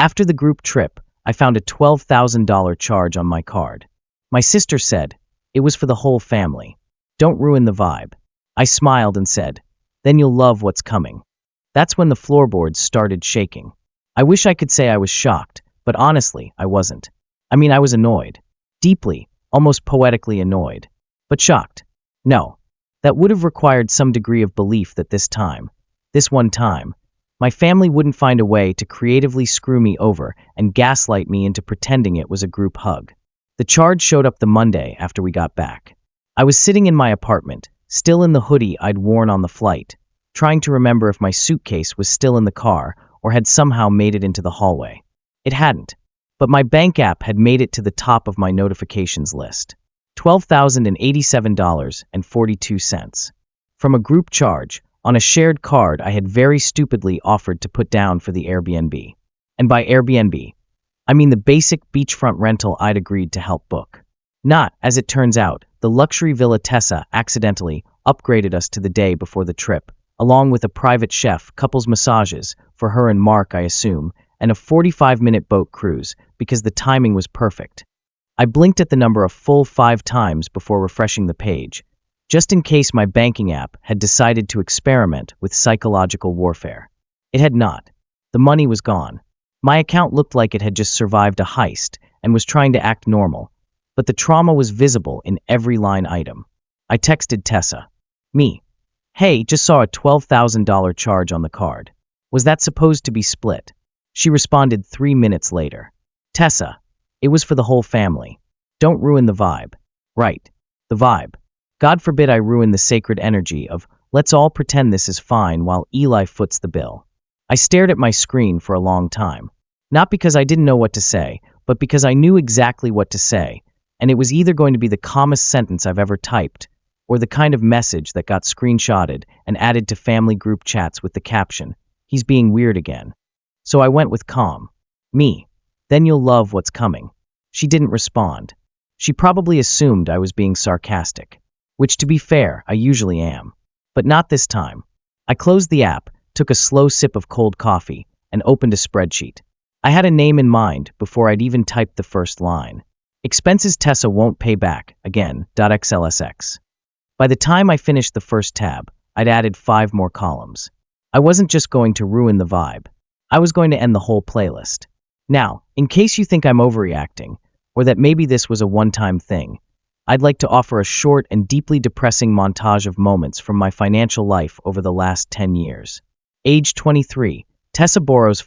After the group trip, I found a $12,000 charge on my card. My sister said, it was for the whole family. Don't ruin the vibe. I smiled and said, then you'll love what's coming. That's when the floorboards started shaking. I wish I could say I was shocked, but honestly, I wasn't. I mean, I was annoyed. Deeply, almost poetically annoyed. But shocked. No. That would have required some degree of belief that this one time, my family wouldn't find a way to creatively screw me over and gaslight me into pretending it was a group hug. The charge showed up the Monday after we got back. I was sitting in my apartment, still in the hoodie I'd worn on the flight, trying to remember if my suitcase was still in the car or had somehow made it into the hallway. It hadn't, but my bank app had made it to the top of my notifications list. $12,087.42. From a group charge, on a shared card I had very stupidly offered to put down for the Airbnb. And by Airbnb, I mean the basic beachfront rental I'd agreed to help book. Not, as it turns out, the luxury villa Tessa accidentally upgraded us to the day before the trip, along with a private chef, couples massages, for her and Mark I assume, and a 45-minute boat cruise, because the timing was perfect. I blinked at the number a full 5 times before refreshing the page, just in case my banking app had decided to experiment with psychological warfare. It had not. The money was gone. My account looked like it had just survived a heist and was trying to act normal, but the trauma was visible in every line item. I texted Tessa. Me. Hey, just saw a $12,000 charge on the card. Was that supposed to be split? She responded 3 minutes later. Tessa. It was for the whole family. Don't ruin the vibe. Right. The vibe. God forbid I ruin the sacred energy of, let's all pretend this is fine while Eli foots the bill. I stared at my screen for a long time. Not because I didn't know what to say, but because I knew exactly what to say, and it was either going to be the calmest sentence I've ever typed, or the kind of message that got screenshotted and added to family group chats with the caption, he's being weird again. So I went with calm. Me. Then you'll love what's coming. She didn't respond. She probably assumed I was being sarcastic. Which, to be fair, I usually am. But not this time. I closed the app, took a slow sip of cold coffee, and opened a spreadsheet. I had a name in mind before I'd even typed the first line. Expenses Tessa won't pay back, again, .xlsx. By the time I finished the first tab, I'd added 5 more columns. I wasn't just going to ruin the vibe. I was going to end the whole playlist. Now, in case you think I'm overreacting, or that maybe this was a one-time thing, I'd like to offer a short and deeply depressing montage of moments from my financial life over the last 10 years. Age 23, Tessa borrows